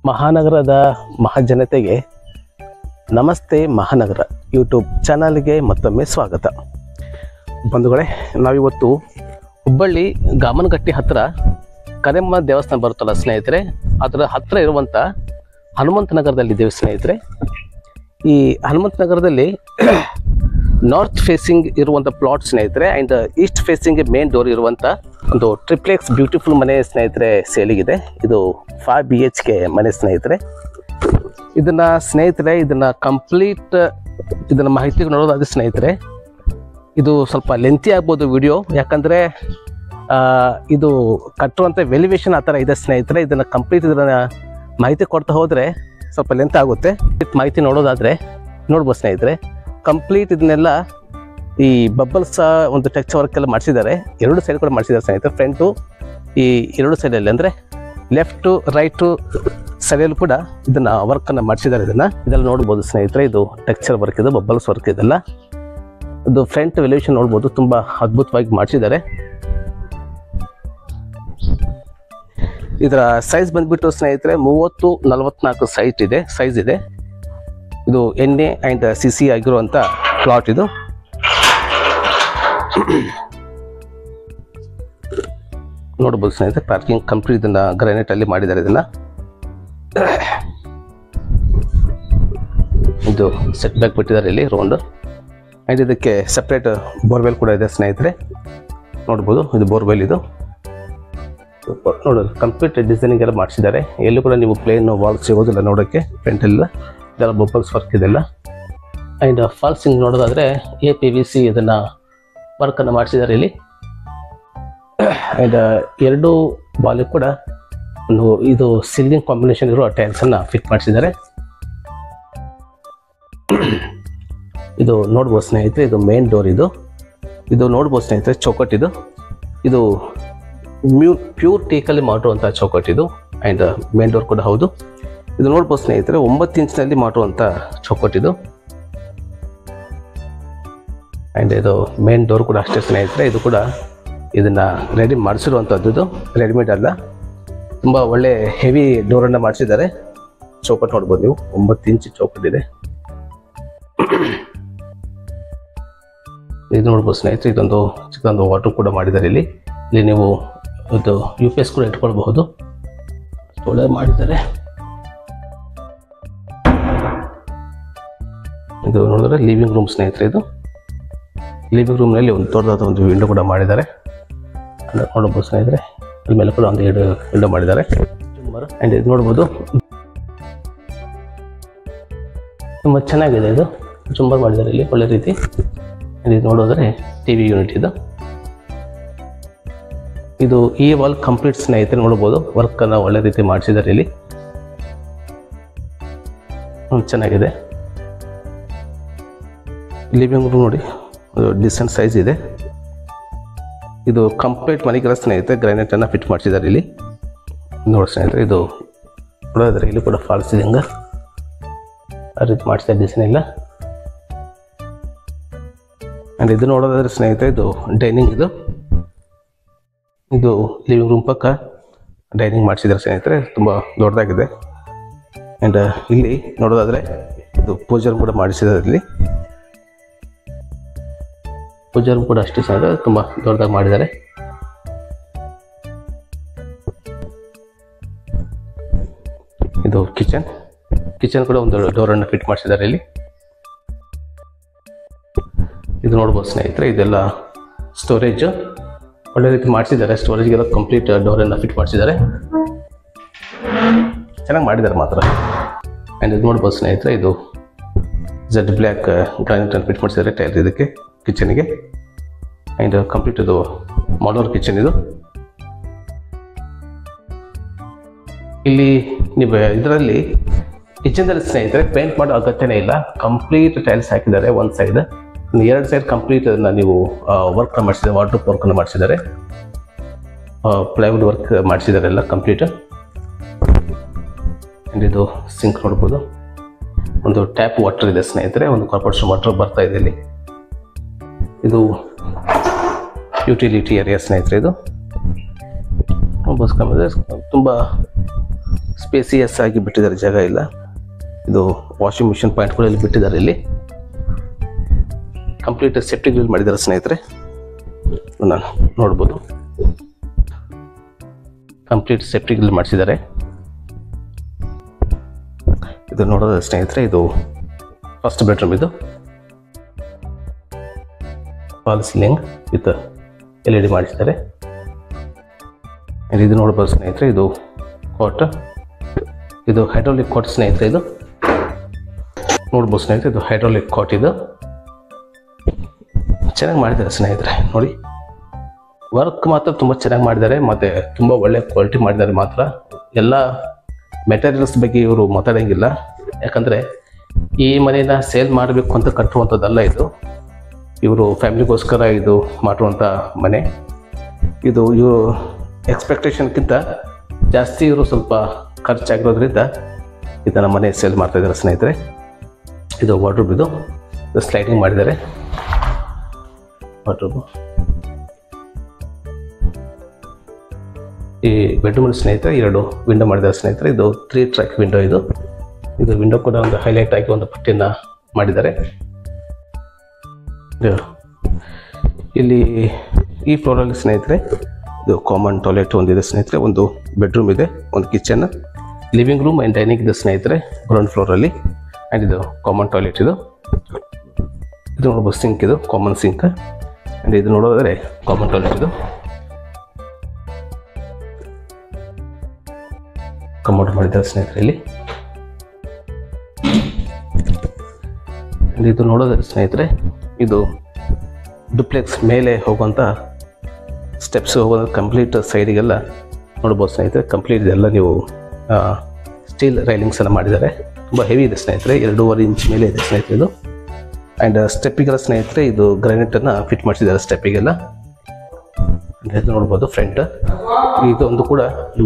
ಮಹಾನಗರದ ಮಹಾಜನತೆಗೆ ನಮಸ್ತೆ ಮಹಾನಗರ ಯೂಟ್ಯೂಬ್ ಚಾನಲ್ಗೆ ಮತ್ತೊಮ್ಮೆ ಸ್ವಾಗತ. ಬಂಧುಗಳೇ, ನಾವಿವತ್ತು ಹುಬ್ಬಳ್ಳಿ ಗಾಮನಗಟ್ಟಿ ಹತ್ತಿರ ಕರೆಮ್ಮ ದೇವಸ್ಥಾನ ಬರುತ್ತಲ್ಲ ಸ್ನೇಹಿತರೆ, ಅದರ ಹತ್ತಿರ ಇರುವಂಥ ಹನುಮಂತ ನಗರದಲ್ಲಿದ್ದೇವೆ ಸ್ನೇಹಿತರೆ. ಈ ಹನುಮಂತ ನಗರದಲ್ಲಿ ನಾರ್ತ್ ಫೇಸಿಂಗ್ ಇರುವಂಥ ಪ್ಲಾಟ್ ಸ್ನೇಹಿತರೆ, and East facing main door ಇರುವಂಥ ಒಂದು ಟ್ರಿಪ್ಲೆಕ್ಸ್ ಬ್ಯೂಟಿಫುಲ್ ಮನೆ ಸ್ನೇಹಿತರೆ ಸೇಲಿಗಿದೆ. ಇದು 5 BHK ಮನೆ ಸ್ನೇಹಿತರೆ. ಇದನ್ನು ಕಂಪ್ಲೀಟ್ ಮಾಹಿತಿ ನೋಡೋದಾದ್ರೆ ಸ್ನೇಹಿತರೆ, ಇದು ಸ್ವಲ್ಪ ಲೆಂತಿ ಆಗ್ಬೋದು ವಿಡಿಯೋ, ಯಾಕಂದರೆ ಇದು ಕಟ್ಟುವಂಥ ವೆಲ್ಯುವೇಷನ್ ಆ ಥರ ಇದೆ ಸ್ನೇಹಿತರೆ. ಇದನ್ನು ಕಂಪ್ಲೀಟ್ ಮಾಹಿತಿ ಕೊಡ್ತಾ ಹೋದರೆ ಸ್ವಲ್ಪ ಲೆಂತ್ ಆಗುತ್ತೆ. ಮಾಹಿತಿ ನೋಡೋದಾದರೆ ನೋಡ್ಬೋದು ಸ್ನೇಹಿತರೆ, ಕಂಪ್ಲೀಟ್ ಇದನ್ನೆಲ್ಲ ಈ ಬಬ್ಬಲ್ಸ್ ಒಂದು ಟೆಕ್ಚರ್ ವರ್ಕ್ ಎಲ್ಲ ಮಾಡಿಸಿದ್ದಾರೆ. 2 ಸೈಡ್ ಕೂಡ ಮಾಡಿಸಿದ್ದಾರೆ ಸ್ನೇಹಿತರೆ. ಫ್ರಂಟು ಈ 2 ಸೈಡಲ್ಲಿ ಅಂದರೆ ಲೆಫ್ಟು ರೈಟು ಸೈಡಲ್ಲೂ ಕೂಡ ಇದನ್ನು ವರ್ಕನ್ನು ಮಾಡಿಸಿದ್ದಾರೆ. ಇದೆಲ್ಲ ನೋಡ್ಬೋದು ಸ್ನೇಹಿತರೆ. ಇದು ಟೆಕ್ಚರ್ ವರ್ಕ್ ಇದೆ, ಬಬ್ಬಲ್ಸ್ ವರ್ಕ್ ಇದೆಲ್ಲ. ಇದು ಫ್ರಂಟ್ ವೆಲ್ಯುವೇಷನ್ ನೋಡ್ಬೋದು, ತುಂಬ ಅದ್ಭುತವಾಗಿ ಮಾಡಿಸಿದ್ದಾರೆ. ಇದರ ಸೈಜ್ ಬಂದ್ಬಿಟ್ಟು ಸ್ನೇಹಿತರೆ 30-44 ಸೈಜ್ ಇದೆ. ಇದು NA ಆ್ಯಂಡ್ CC ಆಗಿರುವಂಥ ಪ್ಲಾಟ್ ಇದು. ನೋಡ್ಬೋದು ಸ್ನೇಹಿತರೆ, ಪಾರ್ಕಿಂಗ್ ಕಂಪ್ಲೀಟ್ ಇದನ್ನು ಗ್ರಾನೈಟಲ್ಲಿ ಮಾಡಿದ್ದಾರೆ. ಇದು ಸೆಟ್ ಬ್ಯಾಕ್ ಬಿಟ್ಟಿದ್ದಾರೆ ಇಲ್ಲಿ ರೌಂಡ್. ಆ್ಯಂಡ್ ಇದಕ್ಕೆ ಸಪ್ರೇಟ್ ಬೋರ್ವೆಲ್ ಕೂಡ ಇದೆ ಸ್ನೇಹಿತರೆ. ನೋಡ್ಬೋದು, ಇದು ಬೋರ್ವೆಲ್. ಇದು ನೋಡೋದು ಕಂಪ್ಲೀಟ್ ಡಿಸೈನಿಂಗ್ ಎಲ್ಲ ಮಾಡಿಸಿದ್ದಾರೆ. ಎಲ್ಲೂ ಕೂಡ ನೀವು ಪ್ಲೇನ್ ವಾಲ್ ಸಿಗೋದಿಲ್ಲ ನೋಡೋಕ್ಕೆ. ಫ್ರಂಟೆಲ್ಲ ಇದೆಲ್ಲ ಬಬ್ಬಲ್ಸ್ ವರ್ಕ್ ಇದೆಲ್ಲ. ಆ್ಯಂಡ್ ಫಾಲ್ಸಿಂಗ್ ನೋಡೋದಾದರೆ APVC ಇದನ್ನು ವರ್ಕನ್ನು ಮಾಡಿಸಿದ್ದಾರೆ ಇಲ್ಲಿ. ಆ್ಯಂಡ್ 2 ಬಾಲಿಗೆ ಕೂಡ ಒಂದು ಇದು ಸಿಲ್ಲಿಂಗ್ ಕಾಂಬಿನೇಷನ್ ಇರೋ ಟೈಲ್ಸನ್ನು ಫಿಟ್ ಮಾಡಿಸಿದ್ದಾರೆ. ಇದು ನೋಡ್ಬೋದು ಸ್ನೇಹಿತರೆ, ಇದು ಮೇನ್ ಡೋರ್. ಇದು ನೋಡ್ಬೋದು ಸ್ನೇಹಿತರೆ, ಚೌಕಟ್ಟು ಇದು ಪ್ಯೂರ್ ಟೀಕಲ್ಲಿ ಮಾಡಿರುವಂಥ ಚೌಕಟ್ಟು ಇದು. ಆ್ಯಂಡ್ ಮೇನ್ ಡೋರ್ ಕೂಡ ಹೌದು. ಇದು ನೋಡ್ಬೋದು ಸ್ನೇಹಿತರೆ, 9 ಇಂಚಿನಲ್ಲಿ ಮಾಡಿರುವಂಥ ಚೌಕಟ್ಟು. ಆ್ಯಂಡ್ ಇದು ಮೇನ್ ಡೋರ್ ಕೂಡ ಅಷ್ಟೇ ಸ್ನೇಹಿತರೆ. ಇದು ಕೂಡ ಇದನ್ನು ರೆಡಿ ಮಾಡಿಸಿರುವಂಥದ್ದು, ಇದು ರೆಡಿಮೇಡ್ ಅಲ್ಲ. ತುಂಬ ಒಳ್ಳೆ ಹೆವಿ ಡೋರನ್ನು ಮಾಡಿಸಿದ್ದಾರೆ. ಚೌಕಟ್ಟು ನೋಡ್ಬೋದು ನೀವು, 9 ಇಂಚ್ ಚೌಕಟ್ಟಿದೆ. ಇದು ನೋಡ್ಬೋದು ಸ್ನೇಹಿತರೆ, ಇದೊಂದು ಚಿಕ್ಕದೊಂದು ವಾಟರ್ ಕೂಡ ಮಾಡಿದ್ದಾರೆ ಇಲ್ಲಿ ನೀವು ಇದು UPS ಕೂಡ ಇಟ್ಕೊಳ್ಬಹುದು. ಒಳ್ಳೆ ಮಾಡಿದ್ದಾರೆ. ಇದು ನೋಡಿದ್ರೆ ಲಿವಿಂಗ್ ರೂಮ್ ಸ್ನೇಹಿತರೆ. ಇದು ಲಿವಿಂಗ್ ರೂಮ್ನಲ್ಲಿ ಒಂದು ದೊಡ್ಡದಾದ ಒಂದು ವಿಂಡೋ ಕೂಡ ಮಾಡಿದ್ದಾರೆ. ನೋಡ್ಬೋದು ಸ್ನೇಹಿತರೆ, ಅಲ್ಲಿ ಮೇಲೆ ಕೂಡ ಒಂದು 2 ವಿಂಡೋ ಮಾಡಿದ್ದಾರೆ. ಆ್ಯಂಡ್ ಇದು ನೋಡ್ಬೋದು, ತುಂಬ ಚೆನ್ನಾಗಿದೆ. ಇದು ಚುಂಬರ್ ಮಾಡಿದ್ದಾರೆ ಇಲ್ಲಿ ಒಳ್ಳೆ ರೀತಿ. ಆ್ಯಂಡ್ ಇದು ನೋಡೋದ್ರೆ TV ಯೂನಿಟ್ ಇದು ಈ ವಾಲ್ ಕಂಪ್ಲೀಟ್ ಸ್ನೇಹಿತರೆ. ನೋಡ್ಬೋದು ವರ್ಕನ್ನು ಒಳ್ಳೆ ರೀತಿ ಮಾಡಿಸಿದ್ದಾರೆ ಇಲ್ಲಿ, ಚೆನ್ನಾಗಿದೆ. ಲಿವಿಂಗ್ ರೂಮ್ ನೋಡಿ, ಡಿಸೆಂಟ್ ಸೈಜ್ ಇದೆ. ಇದು ಕಂಪ್ಲೀಟ್ ಮನೆಗೆಲ್ಲ ಸ್ನೇಹಿತರೆ ಗ್ರಾನೈಟನ್ನು ಫಿಟ್ ಮಾಡಿಸಿದ್ದಾರೆ ಇಲ್ಲಿ. ನೋಡಿ ಸ್ನೇಹಿತರೆ, ಇದು ನೋಡೋದ್ರೆ ಇಲ್ಲಿ ಕೂಡ ಫಾಲ್ಸ್ ಇದೆ, ಹಂಗೆ ಆ ರೀತಿ ಮಾಡಿಸಿದ ಡಿಸೈನ್ ಇಲ್ಲ. ಆ್ಯಂಡ್ ಇದು ನೋಡೋದಾದ್ರೆ ಸ್ನೇಹಿತರೆ, ಇದು ಡೈನಿಂಗ್. ಇದು ಲಿವಿಂಗ್ ರೂಮ್ ಪಕ್ಕ ಡೈನಿಂಗ್ ಮಾಡಿಸಿದ್ದಾರೆ ಸ್ನೇಹಿತರೆ, ತುಂಬ ದೊಡ್ಡದಾಗಿದೆ. ಆ್ಯಂಡ್ ಇಲ್ಲಿ ನೋಡೋದಾದರೆ ಇದು ಪೂಜಾ ರೂಮ್ ಕೂಡ ಮಾಡಿಸಿದ್ದಾರೆ ಇಲ್ಲಿ. ಪೂಜಾ ರೂಮ್ ಕೂಡ ಅಷ್ಟೇ ಸ್ನೇಹಿತರೆ, ತುಂಬ ದೊಡ್ಡದಾಗಿ ಮಾಡಿದ್ದಾರೆ. ಇದು ಕಿಚನ್ ಕೂಡ ಒಂದು ಡೋರನ್ನು ಫಿಟ್ ಮಾಡಿಸಿದ್ದಾರೆ ಇಲ್ಲಿ. ಇದು ನೋಡ್ಬೋದು ಸ್ನೇಹಿತರೆ, ಇದೆಲ್ಲ ಸ್ಟೋರೇಜ್ ಒಳ್ಳೆ ರೀತಿ ಮಾಡಿಸಿದ್ದಾರೆ. ಸ್ಟೋರೇಜ್ಗೆಲ್ಲ ಕಂಪ್ಲೀಟ್ ಡೋರನ್ನು ಫಿಟ್ ಮಾಡಿಸಿದ್ದಾರೆ, ಚೆನ್ನಾಗಿ ಮಾಡಿದ್ದಾರೆ ಮಾತ್ರ. ಆ್ಯಂಡ್ ಇದು ನೋಡ್ಬೋದು ಸ್ನೇಹಿತರೆ, ಇದು Z ಬ್ಲ್ಯಾಕ್ ಗ್ರಾನೈಟನ್ನು ಫಿಟ್ ಮಾಡಿಸಿದ್ದಾರೆ ಟೈಲ್ ಇದಕ್ಕೆ ಕಿಚನ್ಗೆ. ಆ್ಯಂಡ್ ಕಂಪ್ಲೀಟ್ ಇದು ಮಾಡ್ಯುಲರ್ ಕಿಚನ್. ಇಲ್ಲಿ ನೀವು ಇದರಲ್ಲಿ ಕಿಚನ್ದಲ್ಲಿ ಸ್ನೇಹಿತರೆ ಪೇಂಟ್ ಮಾಡೋ ಅಗತ್ಯನೇ ಇಲ್ಲ. ಕಂಪ್ಲೀಟ್ ಟೈಲ್ಸ್ ಹಾಕಿದ್ದಾರೆ ಒಂದು ಸೈಡ್, 2 ಸೈಡ್ ಕಂಪ್ಲೀಟ್ ಅದನ್ನು ನೀವು ವರ್ಕ್ ಮಾಡಿಸಿದ್ದಾರೆ. ವಾಟರ್ ವರ್ಕನ್ನು ಮಾಡಿಸಿದ್ದಾರೆ, ಪ್ಲೈವುಡ್ ವರ್ಕ್ ಮಾಡಿಸಿದ್ದಾರೆ ಎಲ್ಲ ಕಂಪ್ಲೀಟ್. ಆ್ಯಂಡ್ ಇದು ಸಿಂಕ್ ನೋಡ್ಬೋದು, ಒಂದು ಟ್ಯಾಪ್ ವಾಟರ್ ಇದೆ ಸ್ನೇಹಿತರೆ, ಒಂದು ಕಾರ್ಪೊರೇಷನ್ ವಾಟರ್ ಬರ್ತಾ ಇದೆ ಇಲ್ಲಿ. ಇದು ಯುಟಿಲಿಟಿ ಏರಿಯಾ ಸ್ನೇಹಿತರೆ. ಇದು ತುಂಬ ಸ್ಪೇಸಿಯಸ್ ಆಗಿ ಬಿಟ್ಟಿದ್ದಾರೆ, ಜಾಗ ಇಲ್ಲ. ಇದು ವಾಷಿಂಗ್ ಮಿಷಿನ್ ಪಾಯಿಂಟ್ ಕೂಡ ಇಲ್ಲಿ ಬಿಟ್ಟಿದ್ದಾರೆ. ಇಲ್ಲಿ ಕಂಪ್ಲೀಟ್ ಸೆಫ್ಟಿ ಗ್ರಿಲ್ ಮಾಡಿದ್ದಾರೆ ಸ್ನೇಹಿತರೆ, ನಾನು ನೋಡ್ಬೋದು. ಕಂಪ್ಲೀಟ್ ಸೇಫ್ಟಿ ಗ್ರಿಲ್ ಮಾಡಿಸಿದ್ದಾರೆ. ಇದು ನೋಡೋದು ಸ್ನೇಹಿತರೆ, ಇದು ಫಸ್ಟ್ ಬೆಡ್ರೂಮ್. ಇದು ಫಾಲ್ ಸೀಲಿಂಗ್ ವಿತ್ LED ಮಾಡಿಸಿದ್ದಾರೆ. ಇದು ನೋಡ್ಬೋದು ಸ್ನೇಹಿತರೆ, ಇದು ಕಾಟ್, ಇದು ಹೈಡ್ರಾಲಿಕ್ ಕಾಟ್ ಸ್ನೇಹಿತರೆ. ಇದು ನೋಡ್ಬೋದು ಸ್ನೇಹಿತರೆ, ಇದು ಹೈಡ್ರಾಲಿಕ್ ಕಾಟ್. ಇದು ಚೆನ್ನಾಗಿ ಮಾಡಿದ್ದಾರೆ ಸ್ನೇಹಿತರೆ. ನೋಡಿ, ವರ್ಕ್ ಮಾತ್ರ ತುಂಬ ಚೆನ್ನಾಗಿ ಮಾಡಿದ್ದಾರೆ, ಮತ್ತು ತುಂಬ ಒಳ್ಳೆ ಕ್ವಾಲಿಟಿ ಮಾಡಿದ್ದಾರೆ. ಮಾತ್ರ ಎಲ್ಲ ಮೆಟೀರಿಯಲ್ಸ್ ಬಗ್ಗೆ ಇವರು ಮಾತಾಡೋಂಗಿಲ್ಲ, ಯಾಕಂದರೆ ಈ ಮನೇನ ಸೇಲ್ ಮಾಡಬೇಕು ಅಂತ ಕಟ್ಟುವಂಥದ್ದಲ್ಲ. ಇದು ಇವರು ಫ್ಯಾಮಿಲಿಗೋಸ್ಕರ ಇದು ಮಾಡುವಂಥ ಮನೆ. ಇದು ಎಕ್ಸ್ಪೆಕ್ಟೇಷನ್ಗಿಂತ ಜಾಸ್ತಿ ಇವರು ಸ್ವಲ್ಪ ಖರ್ಚಾಗಿರೋದ್ರಿಂದ ಇದನ್ನು ಮನೆ ಸೇಲ್ ಮಾಡ್ತಾಯಿದ್ದಾರೆ ಸ್ನೇಹಿತರೆ. ಇದು ವಾರ್ಡ್ರೋಬ್, ಇದು ಸ್ಲೈಡಿಂಗ್ ಮಾಡಿದ್ದಾರೆ ವಾರ್ಡ್ರೋಬ್. ಈ ಬೆಡ್ರೂಮ್ ಸ್ನೇಹಿತರೆ 2 ವಿಂಡೋ ಮಾಡಿದ್ದಾರೆ ಸ್ನೇಹಿತರೆ. ಇದು 3 ಟ್ರ್ಯಾಕ್ ವಿಂಡೋ. ಇದು ವಿಂಡೋ ಕೂಡ ಒಂದು ಹೈಲೈಟ್ ಆಗಿ ಒಂದು ಪಟ್ಟಿಯನ್ನು ಮಾಡಿದ್ದಾರೆ. ಇಲ್ಲಿ ಈ ಫ್ಲೋರಲ್ಲಿ ಸ್ನೇಹಿತರೆ ಇದು ಕಾಮನ್ ಟಾಯ್ಲೆಟ್ ಒಂದಿದೆ ಸ್ನೇಹಿತರೆ, ಒಂದು ಬೆಡ್ರೂಮ್ ಇದೆ, ಒಂದು kitchen, living room and dining ಇದೆ ಸ್ನೇಹಿತರೆ ಗ್ರೌಂಡ್ ಫ್ಲೋರಲ್ಲಿ. ಆ್ಯಂಡ್ ಇದು ಕಾಮನ್ ಟಾಯ್ಲೆಟ್. ಇದು ನೋಡ್ಬೋದು ಸಿಂಕ್, ಇದು ಕಾಮನ್ ಸಿಂಕ್. ಆ್ಯಂಡ್ ಇದು ನೋಡೋದಾದರೆ ಕಾಮನ್ ಟಾಯ್ಲೆಟ್. ಇದು ಕಮೋಡ್ ಮಾಡಿದ್ದಾರೆ ಸ್ನೇಹಿತರೆ ಇಲ್ಲಿ. ಇದು ನೋಡೋದಾದ್ರೆ ಸ್ನೇಹಿತರೆ, ಇದು ಡುಪ್ಲೆಕ್ಸ್ ಮೇಲೆ ಹೋಗುವಂಥ ಸ್ಟೆಪ್ಸ್ ಹೋಗೋದು ಕಂಪ್ಲೀಟ್ ಸೈಡಿಗೆಲ್ಲ ನೋಡ್ಬೋದು ಸ್ನೇಹಿತರೆ. ಕಂಪ್ಲೀಟ್ ಇದೆಲ್ಲ ನೀವು ಸ್ಟೀಲ್ ರೈಲಿಂಗ್ಸನ್ನು ಮಾಡಿದ್ದಾರೆ. ತುಂಬ ಹೆವಿ ಇದೆ ಸ್ನೇಹಿತರೆ, 2.5 ಇಂಚ್ ಮೇಲೆ ಇದೆ ಸ್ನೇಹಿತರೆ ಇದು. ಆ್ಯಂಡ್ ಸ್ಟೆಪ್ಪಿಗೆಲ್ಲ ಸ್ನೇಹಿತರೆ ಇದು ಗ್ರಾನೈಟನ್ನು ಫಿಟ್ ಮಾಡಿಸಿದ್ದಾರೆ ಸ್ಟೆಪ್ಪಿಗೆಲ್ಲ. ಇದು ನೋಡ್ಬೋದು ಫ್ರಂಟ್. ಇದೊಂದು ಕೂಡ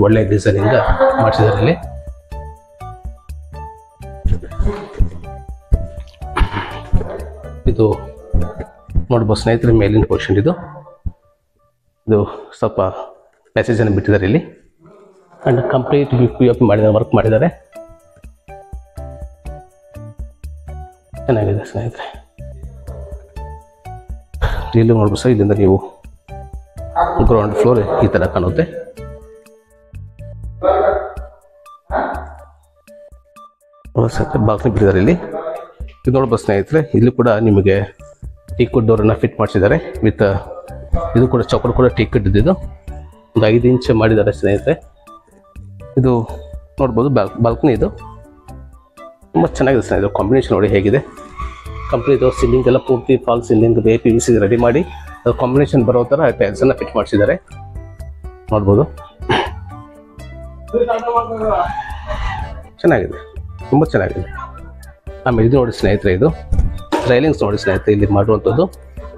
ಒಳ್ಳೆ ಡಿಸೈನಿಂಗ್ ಮಾಡಿಸಿದ್ದಾರೆ ಇಲ್ಲಿ. ಇದು ನೋಡ್ಬೋದು ಸ್ನೇಹಿತರೆ ಮೇಲಿನ ಪೋರ್ಷನ್. ಇದು ಸ್ವಲ್ಪ ಪ್ಯಾಸೇಜನ್ನು ಬಿಟ್ಟಿದ್ದಾರೆ ಇಲ್ಲಿ. ಆ್ಯಂಡ್ ಕಂಪ್ಲೀಟ್ POP ಮಾಡಿದ್ದಾರೆ, ವರ್ಕ್ ಮಾಡಿದ್ದಾರೆ. ಚೆನ್ನಾಗಿದೆ ಸ್ನೇಹಿತರೆ. ಇಲ್ಲಿ ನೋಡ್ಬೋದು ಸರ್, ಇಲ್ಲಿಂದ ನೀವು ಗ್ರೌಂಡ್ ಫ್ಲೋರ್ ಈ ಥರ ಕಾಣುತ್ತೆ. ಬಾಲ್ಕನಿ ಬಿಟ್ಟಿದ್ದಾರೆ ಇಲ್ಲಿ. ಇದು ನೋಡ್ಬೋದು ಸ್ನೇಹಿತರೆ, ಇಲ್ಲಿ ಕೂಡ ನಿಮಗೆ ಟೀಕುಡ್ ಡೋರನ್ನು ಫಿಟ್ ಮಾಡಿಸಿದ್ದಾರೆ ವಿತ್ ಇದು ಕೂಡ ಚೌಕಟ್ ಕೂಡ ಟೀಕುಡ್ ಇದ್ದಿದ್ದು ಒಂದು 5 ಇಂಚ್ ಮಾಡಿದ್ದಾರೆ ಸ್ನೇಹಿತರೆ. ಇದು ನೋಡ್ಬೋದು ಬಾಲ್ಕನಿ. ಇದು ತುಂಬ ಚೆನ್ನಾಗಿದೆ ಸ್ನೇಹಿತರೆ. ಕಾಂಬಿನೇಷನ್ ನೋಡಿ ಹೇಗಿದೆ. ಕಂಪ್ಲೀಟ್ ಸೀಲಿಂಗ್ ಎಲ್ಲ ಪೂರ್ತಿ ಫಾಲ್ ಸೀಲಿಂಗ್ PVC ರೆಡಿ ಮಾಡಿ ಅದು ಕಾಂಬಿನೇಷನ್ ಬರೋ ಥರ ಟೈಲ್ಸನ್ನು ಫಿಟ್ ಮಾಡಿಸಿದ್ದಾರೆ. ನೋಡ್ಬೋದು ಚೆನ್ನಾಗಿದೆ, ತುಂಬ ಚೆನ್ನಾಗಿದೆ. ಆಮೇಲೆ ಇದು ನೋಡಿ ಸ್ನೇಹಿತರೆ, ಇದು ರೈಲಿಂಗ್ಸ್ ನೋಡಿ ಸ್ನೇಹಿತರೆ ಇಲ್ಲಿ ಮಾಡುವಂಥದ್ದು.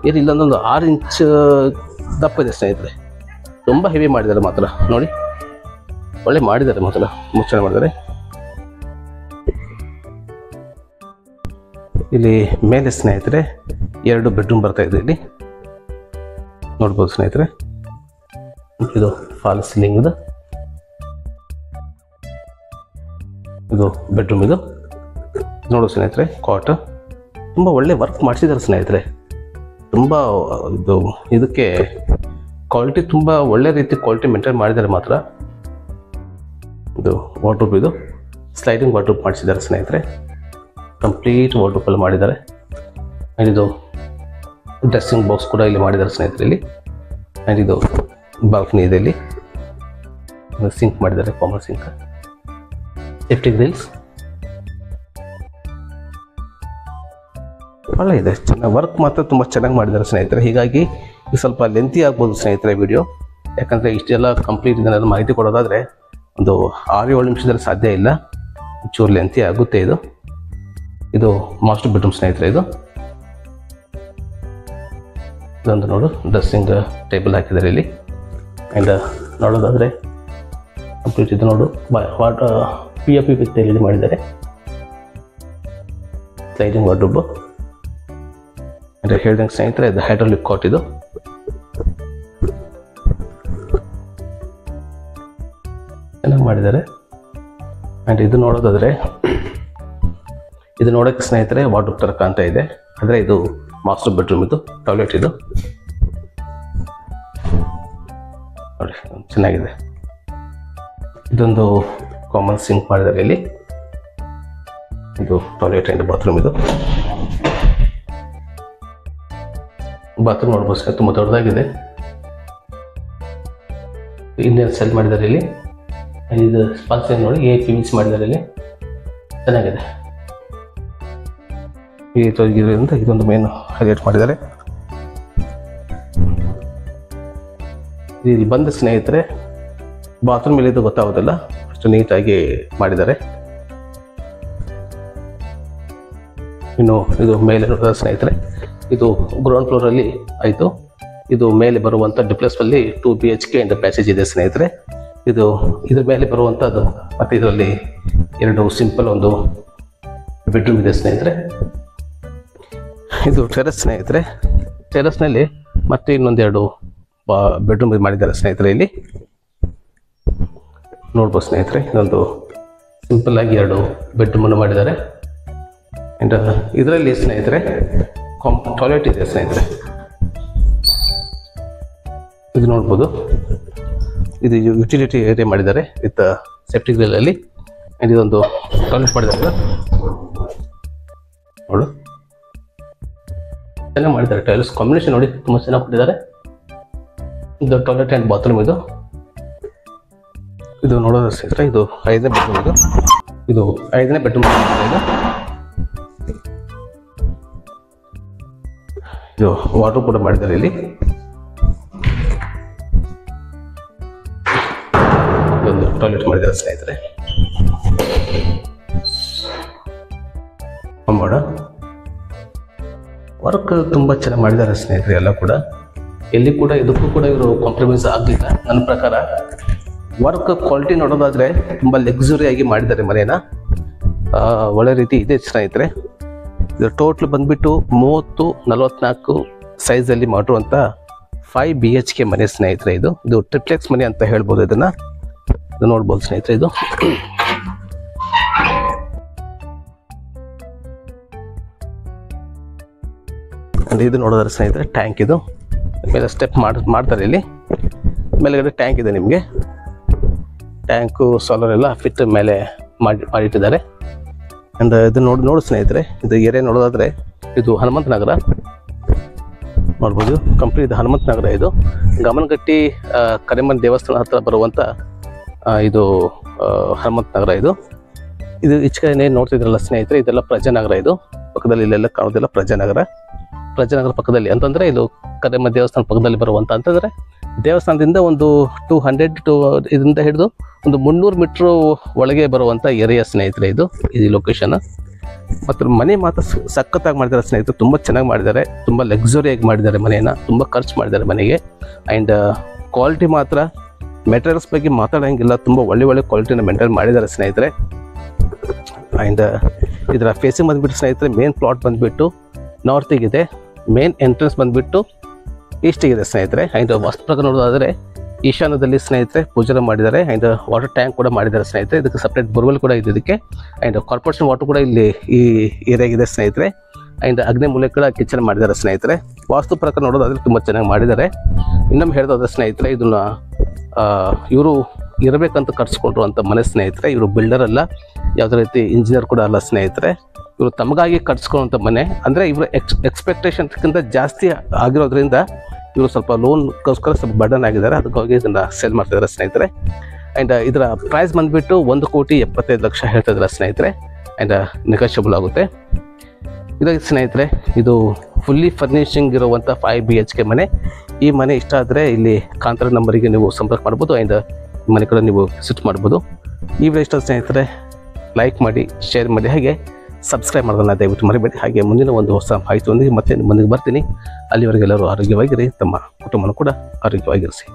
ಇದು ಇಲ್ಲೊಂದೊಂದು 6 ಇಂಚ್ ದಪ್ಪ ಇದೆ ಸ್ನೇಹಿತರೆ. ತುಂಬ ಹೆವಿ ಮಾಡಿದ್ದಾರೆ ಮಾತ್ರ. ನೋಡಿ ಒಳ್ಳೆ ಮಾಡಿದ್ದಾರೆ ಮಾತ್ರ, ತುಂಬ ಚೆನ್ನಾಗಿ ಮಾಡಿದ್ದಾರೆ. ಇಲ್ಲಿ ಮೇಲೆ ಸ್ನೇಹಿತರೆ 2 ಬೆಡ್ರೂಮ್ ಬರ್ತಾ ಇದೆ ಇಲ್ಲಿ. ನೋಡ್ಬೋದು ಸ್ನೇಹಿತರೆ, ಇದು ಫಾಲ್ ಸೀಲಿಂಗ್. ಇದು ಬೆಡ್ರೂಮ್. ಇದು ನೋಡು ಸ್ನೇಹಿತರೆ ಕಾಟ್. ತುಂಬ ಒಳ್ಳೆ ವರ್ಕ್ ಮಾಡಿಸಿದ್ದಾರೆ ಸ್ನೇಹಿತರೆ. ತುಂಬ ಇದಕ್ಕೆ ಕ್ವಾಲಿಟಿ ತುಂಬ ಒಳ್ಳೆ ರೀತಿ ಕ್ವಾಲಿಟಿ ಮೇಂಟೈನ್ ಮಾಡಿದ್ದಾರೆ ಮಾತ್ರ. ಇದು ವಾರ್ಡ್ರೋಬ್. ಇದು ಸ್ಲೈಡಿಂಗ್ ವಾರ್ಡ್ರೋಬ್ ಮಾಡಿಸಿದ್ದಾರೆ ಸ್ನೇಹಿತರೆ. ಕಂಪ್ಲೀಟ್ ವಾರ್ಡ್ರೋಬಲ್ಲಿ ಮಾಡಿದ್ದಾರೆ. ಆ್ಯಂಡ್ ಇದು ಡ್ರೆಸ್ಸಿಂಗ್ ಬಾಕ್ಸ್ ಕೂಡ ಇಲ್ಲಿ ಮಾಡಿದ್ದಾರೆ ಸ್ನೇಹಿತರೆ ಇಲ್ಲಿ. ಆ್ಯಂಡ್ ಇದು ಬಾಲ್ಕನಿ ಇದೆ ಇಲ್ಲಿ. ಸಿಂಕ್ ಮಾಡಿದ್ದಾರೆ, ಕಾಮನ್ ಸಿಂಕ್, ಸೇಫ್ಟಿ ಗ್ರಿಲ್ಸ್ ಒಳ್ಳೆ ಇದೆ. ಚೆನ್ನಾಗಿ ವರ್ಕ್ ಮಾತ್ರ ತುಂಬ ಚೆನ್ನಾಗಿ ಮಾಡಿದ್ದಾರೆ ಸ್ನೇಹಿತರೆ. ಹೀಗಾಗಿ ಇದು ಸ್ವಲ್ಪ ಲೆಂತಿ ಆಗ್ಬೋದು ಸ್ನೇಹಿತರೆ ವಿಡಿಯೋ, ಯಾಕಂದರೆ ಇಷ್ಟೆಲ್ಲ ಕಂಪ್ಲೀಟ್ ಇದನ್ನೆಲ್ಲ ಮಾಹಿತಿ ಕೊಡೋದಾದರೆ ಒಂದು 6-7 ನಿಮಿಷದಲ್ಲಿ ಸಾಧ್ಯ ಇಲ್ಲ, ಚೂರು ಲೆಂತಿ ಆಗುತ್ತೆ. ಇದು ಮಾಸ್ಟರ್ ಬೆಡ್ರೂಮ್ ಸ್ನೇಹಿತರೆ. ಇದೊಂದು ನೋಡು ಡ್ರೆಸ್ಸಿಂಗ್ ಟೇಬಲ್ ಹಾಕಿದ್ದಾರೆ ಇಲ್ಲಿ. ಆ್ಯಂಡ್ ನೋಡೋದಾದರೆ ಕಂಪ್ಲೀಟ್ ಇದು ನೋಡು POP ವಿತ್ LED ಮಾಡಿದ್ದಾರೆ. Sliding wardrobe. ಅಂದರೆ ಹೇಳ್ದಂಗೆ ಸ್ನೇಹಿತರೆ ಇದು ಹೈಡ್ರಾಲಿಕ್ ಕಾಟ್. ಇದು ಚೆನ್ನಾಗಿ ಮಾಡಿದ್ದಾರೆ. ಆ್ಯಂಡ್ ಇದು ನೋಡೋದಾದರೆ ಇದು ನೋಡೋಕ್ಕೆ ಸ್ನೇಹಿತರೆ ವಾರ್ಡ್ರೋಬ್ ಥರ ಕಾಣ್ತಾ ಇದೆ. ಅಂದರೆ ಇದು ಮಾಸ್ಟರ್ ಬೆಡ್ರೂಮ್, ಇದು ಟಾಯ್ಲೆಟ್, ಇದು ನೋಡಿ ಚೆನ್ನಾಗಿದೆ. ಇದೊಂದು ಕಾಮನ್ ಸಿಂಕ್ ಮಾಡಿದ್ದಾರೆ ಇಲ್ಲಿ. ಇದು ಟಾಯ್ಲೆಟ್ ಆ್ಯಂಡ್ ಬಾತ್ರೂಮ್. ಇದು ಬಾತ್ರೂಮ್ ನೋಡ್ಬೋದು ತುಂಬ ದೊಡ್ಡದಾಗಿದೆ. ಇನ್ನೇನು ಸೆಲ್ ಮಾಡಿದ್ದಾರೆ ಇಲ್ಲಿ. ಇದು ಸ್ಪಾನ್ಸರ್ ನೋಡಿ PVC ಮಾಡಿದ್ದಾರೆ ಇಲ್ಲಿ, ಚೆನ್ನಾಗಿದೆ. ಈ ತೊಗಿರೋದ್ರಿಂದ ಇದೊಂದು ಮೇನ್ ಹೈಲೈಟ್ ಮಾಡಿದ್ದಾರೆ. ಇಲ್ಲಿ ಬಂದ ಸ್ನೇಹಿತರೆ ಬಾತ್ರೂಮ್ ಇಲ್ಲಿ ಇದು ಗೊತ್ತಾಗೋದಿಲ್ಲ, ಅಷ್ಟು ನೀಟಾಗಿ ಮಾಡಿದ್ದಾರೆ. ಇನ್ನು ಇದು ಮೇಲೆ ನೋಡಿದ ಸ್ನೇಹಿತರೆ ಇದು ಗ್ರೌಂಡ್ ಫ್ಲೋರಲ್ಲಿ ಆಯಿತು. ಇದು ಮೇಲೆ ಬರುವಂಥ ಡಿಪ್ಲೆಕ್ಸಲ್ಲಿ 2 BHK ಇಂದ ಪ್ಯಾಸೇಜ್ ಇದೆ ಸ್ನೇಹಿತರೆ. ಇದ್ರ ಮೇಲೆ ಬರುವಂಥದ್ದು ಮತ್ತು ಇದರಲ್ಲಿ 2 ಸಿಂಪಲ್ ಒಂದು ಬೆಡ್ರೂಮ್ ಇದೆ ಸ್ನೇಹಿತರೆ. ಇದು ಟೆರೆಸ್ ಸ್ನೇಹಿತರೆ. ಟೆರೆಸ್ನಲ್ಲಿ ಮತ್ತೆ ಇನ್ನೊಂದೆರಡು ಬೆಡ್ರೂಮ್ ಮಾಡಿದ್ದಾರೆ ಸ್ನೇಹಿತರೆ. ಇಲ್ಲಿ ನೋಡ್ಬೋದು ಸ್ನೇಹಿತರೆ, ಇದೊಂದು ಸಿಂಪಲ್ ಆಗಿ 2 ಬೆಡ್ರೂಮನ್ನು ಮಾಡಿದ್ದಾರೆ. ಆ್ಯಂಡ್ ಇದರಲ್ಲಿ ಸ್ನೇಹಿತರೆ ಟಾಯ್ಲೆಟ್ ಇದೆ ಸ್ನೇಹಿತರೆ. ಇದು ನೋಡ್ಬೋದು, ಇದು ಯುಟಿಲಿಟಿ ಏರಿಯಾ ಮಾಡಿದ್ದಾರೆ ವಿತ್ ಸೆಪ್ಟಿಕ್ ಗ್ರಿಲ್ಲಲ್ಲಿ. ಆ್ಯಂಡ್ ಇದೊಂದು ಟಾಯ್ಲೆಟ್ ಮಾಡಿದ್ದಾರೆ. ನೋಡು ಚೆನ್ನಾಗಿ ಮಾಡಿದ್ದಾರೆ. ಟೈಲ್ಸ್ ಕಾಂಬಿನೇಷನ್ ನೋಡಿ ತುಂಬ ಚೆನ್ನಾಗಿ ಕೊಟ್ಟಿದ್ದಾರೆ. ಇದು ಟಾಯ್ಲೆಟ್ ಆ್ಯಂಡ್ ಬಾತ್ರೂಮ್. ಇದು ನೋಡೋದು ಸ್ನೇಹಿತರೆ ಇದು 5ನೇ ಬೆಡ್ರೂಮ್. ಇದು 5ನೇ ಬೆಡ್ರೂಮ್. ಇದು ವಾಟರ್ ಕೂಡ ಮಾಡಿದ್ದಾರೆ ಇಲ್ಲಿ. ಇದೊಂದು ಟಾಯ್ಲೆಟ್ ಮಾಡಿದ್ದಾರೆ ಸ್ನೇಹಿತರೆ. ಮಾಡ ವರ್ಕ್ ತುಂಬ ಚೆನ್ನಾಗಿ ಮಾಡಿದ್ದಾರೆ ಸ್ನೇಹಿತರೆ. ಎಲ್ಲ ಕೂಡ ಎಲ್ಲಿ ಕೂಡ ಇದಕ್ಕೂ ಕೂಡ ಇವರು ಕಾಂಪ್ರಮೈಸ್ ಆಗಲಿಲ್ಲ. ನನ್ನ ಪ್ರಕಾರ ವರ್ಕ್ ಕ್ವಾಲಿಟಿ ನೋಡೋದಾದರೆ ತುಂಬ ಲಕ್ಸುರಿಯಾಗಿ ಮಾಡಿದ್ದಾರೆ ಮನೇನ. ಒಳ್ಳೆ ರೀತಿ ಇದೆ ಸ್ನೇಹಿತರೆ. ಇದು ಟೋಟ್ಲ್ ಬಂದುಬಿಟ್ಟು 30-44 ಸೈಜಲ್ಲಿ ಮಾಡಿರುವಂಥ 5 BHK ಮನೆ ಸ್ನೇಹಿತರೆ. ಇದು ಟ್ರಿಪ್ಲೆಕ್ಸ್ ಮನೆ ಅಂತ ಹೇಳ್ಬೋದು. ಇದು ನೋಡ್ಬೋದು ಸ್ನೇಹಿತರೆ. ಇದು ನೋಡೋದಾದ್ರೆ ಸ್ನೇಹಿತರೆ ಟ್ಯಾಂಕ್. ಇದು ಮೇಲೆ ಸ್ಟೆಪ್ ಮಾಡ್ತಾರೆ. ಇಲ್ಲಿ ಮೇಲೆಗಡೆ ಟ್ಯಾಂಕ್ ಇದೆ. ನಿಮಗೆ ಟ್ಯಾಂಕು ಸೋಲಾರ್ ಎಲ್ಲ ಫಿಟ್ ಮೇಲೆ ಮಾಡಿಟ್ಟಿದ್ದಾರೆ. ಆ್ಯಂಡ್ ಇದು ನೋಡು ಸ್ನೇಹಿತರೆ, ಇದು ಏರಿಯಾ ನೋಡೋದಾದರೆ ಇದು ಹನುಮಂತ ನಗರ ನೋಡ್ಬೋದು. ಕಂಪ್ಲೀಟ್ ಇದು ಹನುಮಂತ ನಗರ. ಇದು ಗಮನಗಟ್ಟಿ ಕರಿಮನ್ ದೇವಸ್ಥಾನ ಹತ್ರ ಬರುವಂಥ ಇದು ಹನುಮಂತ ನಗರ. ಇದು ಈಚೆಗೆ ನೋಡ್ತಿದ್ರಲ್ಲ ಸ್ನೇಹಿತರೆ, ಇದೆಲ್ಲ ಪ್ರಜಾನಗರ. ಇದು ಪಕ್ಕದಲ್ಲಿ ಇಲ್ಲೆಲ್ಲ ಕಾಣೋದಿಲ್ಲ ಪ್ರಜಾನಗರ ಪಕ್ಕದಲ್ಲಿ ಅಂತಂದರೆ ಇದು ಕರಿಮನ್ ದೇವಸ್ಥಾನ ಪಕ್ಕದಲ್ಲಿ ಬರುವಂಥ ಅಂತಂದರೆ ದೇವಸ್ಥಾನದಿಂದ ಒಂದು 200 ಇದರಿಂದ ಹಿಡಿದು ಒಂದು 300 ಮೀಟ್ರು ಒಳಗೆ ಬರುವಂಥ ಏರಿಯಾ ಸ್ನೇಹಿತರೆ. ಇದು ಲೊಕೇಶನ್. ಮತ್ತು ಮನೆ ಮಾತ್ರ ಸಖತ್ತಾಗಿ ಮಾಡಿದ್ದಾರೆ ಸ್ನೇಹಿತರೆ. ತುಂಬ ಚೆನ್ನಾಗಿ ಮಾಡಿದ್ದಾರೆ, ತುಂಬ ಲಕ್ಸುರಿಯಾಗಿ ಮಾಡಿದ್ದಾರೆ ಮನೆಯನ್ನು. ತುಂಬ ಖರ್ಚು ಮಾಡಿದ್ದಾರೆ ಮನೆಗೆ. ಆ್ಯಂಡ್ ಕ್ವಾಲಿಟಿ ಮಾತ್ರ ಮೆಟೀರಿಯಲ್ಸ್ ಬಗ್ಗೆ ಮಾತಾಡೋಂಗಿಲ್ಲ. ತುಂಬ ಒಳ್ಳೆ ಕ್ವಾಲಿಟಿನ ಮೇಂಟೈನ್ ಮಾಡಿದ್ದಾರೆ ಸ್ನೇಹಿತರೆ. ಆ್ಯಂಡ್ ಇದರ ಫೇಸಿಂಗ್ ಬಂದುಬಿಟ್ಟು ಸ್ನೇಹಿತರೆ ಮೇನ್ ಪ್ಲಾಟ್ ಬಂದುಬಿಟ್ಟು ನಾರ್ತಿಗಿದೆ. ಮೇನ್ ಎಂಟ್ರೆನ್ಸ್ ಬಂದುಬಿಟ್ಟು ಈಸ್ಟಿಗಿದೆ ಸ್ನೇಹಿತರೆ. ಆ್ಯಂಡ್ ವಾಸ್ತು ಪ್ರಕಾರ ನೋಡೋದಾದರೆ ಈಶಾನ್ಯದಲ್ಲಿ ಸ್ನೇಹಿತರೆ ಪೂಜೆ ಮಾಡಿದ್ದಾರೆ. ಆ್ಯಂಡ್ ವಾಟರ್ ಟ್ಯಾಂಕ್ ಕೂಡ ಮಾಡಿದ್ದಾರೆ ಸ್ನೇಹಿತರೆ. ಇದಕ್ಕೆ ಸಪ್ರೇಟ್ ಬೋರ್ವೆಲ್ ಕೂಡ ಇದೆ ಇದಕ್ಕೆ. ಆ್ಯಂಡ್ ಕಾರ್ಪೊರೇಷನ್ ವಾಟರ್ ಕೂಡ ಇಲ್ಲಿ ಈ ಏರಿಯಾಗಿದೆ ಸ್ನೇಹಿತರೆ. ಆ್ಯಂಡ್ ಅಗ್ನಿ ಮೂಲೆ ಕೂಡ ಕಿಚನ್ ಮಾಡಿದ್ದಾರೆ ಸ್ನೇಹಿತರೆ. ವಾಸ್ತು ಪ್ರಕಾರ ನೋಡೋದಾದರೆ ತುಂಬ ಚೆನ್ನಾಗಿ ಮಾಡಿದ್ದಾರೆ. ಇನ್ನೊಮ್ಮೆ ಹೇಳ್ದೋದ್ರೆ ಸ್ನೇಹಿತರೆ ಇದನ್ನು ಇವರು ಇರಬೇಕಂತ ಕಟ್ಸ್ಕೊಂಡ್ರು ಮನೆ ಸ್ನೇಹಿತರೆ. ಇವರು ಬಿಲ್ಡರ್ ಅಲ್ಲ, ಯಾವುದೇ ರೀತಿ ಇಂಜಿನಿಯರ್ ಕೂಡ ಅಲ್ಲ ಸ್ನೇಹಿತರೆ. ಇವರು ತಮಗಾಗಿ ಕಟ್ಸ್ಕೊಳ್ಳುವಂಥ ಮನೆ. ಅಂದರೆ ಇವರು ಎಕ್ಸ್ಪೆಕ್ಟೇಷನ್ಸ್ಗಿಂತ ಜಾಸ್ತಿ ಆಗಿರೋದ್ರಿಂದ ಇವರು ಸ್ವಲ್ಪ ಲೋನ್ಗೋಸ್ಕರ ಸ್ವಲ್ಪ ಬರ್ಡನ್ ಆಗಿದ್ದಾರೆ. ಅದಕ್ಕಾಗಿ ಇದನ್ನು ಸೇಲ್ ಮಾಡ್ತಿದ್ದಾರೆ ಸ್ನೇಹಿತರೆ. ಆ್ಯಂಡ್ ಇದರ ಪ್ರೈಸ್ ಬಂದುಬಿಟ್ಟು 1,75,00,000 ಹೇಳ್ತಾ ಇದ್ದಾರೆ ಸ್ನೇಹಿತರೆ. ಆ್ಯಂಡ್ ನೆಗೋಷಿಯಬಲ್ ಆಗುತ್ತೆ. ಇದಾಗಿ ಸ್ನೇಹಿತರೆ ಇದು ಫುಲ್ಲಿ ಫರ್ನಿಷಿಂಗ್ ಇರುವಂಥ 5 BHK ಮನೆ. ಈ ಮನೆ ಇಷ್ಟ ಆದರೆ ಇಲ್ಲಿ ಕಾಂತಾರ ನಂಬರಿಗೆ ನೀವು ಸಂಪರ್ಕ ಮಾಡ್ಬೋದು. ಆ್ಯಂಡ್ ಮನೆ ಕೂಡ ನೀವು ವಿಸಿಟ್ ಮಾಡ್ಬೋದು. ಈ ವಿಡಿಯೋ ಇಷ್ಟ ಸ್ನೇಹಿತರೆ ಲೈಕ್ ಮಾಡಿ, ಶೇರ್ ಮಾಡಿ, ಹಾಗೆ ಸಬ್ಸ್ಕ್ರೈಬ್ ಮಾಡೋದನ್ನು ದಯವಿಟ್ಟು ಮರಿಬೇಡಿ. ಹಾಗೆ ಮುಂದಿನ ಒಂದು ಹೊಸ ಮಾಹಿತಿಯೊಂದಿಗೆ ಮತ್ತೆ ಮುಂದಿಗೆ ಬರ್ತೀನಿ. ಅಲ್ಲಿವರೆಗೆ ಎಲ್ಲರೂ ಆರೋಗ್ಯವಾಗಿರಿ, ತಮ್ಮ ಕುಟುಂಬನೂ ಕೂಡ ಆರೋಗ್ಯವಾಗಿರಿಸಿ.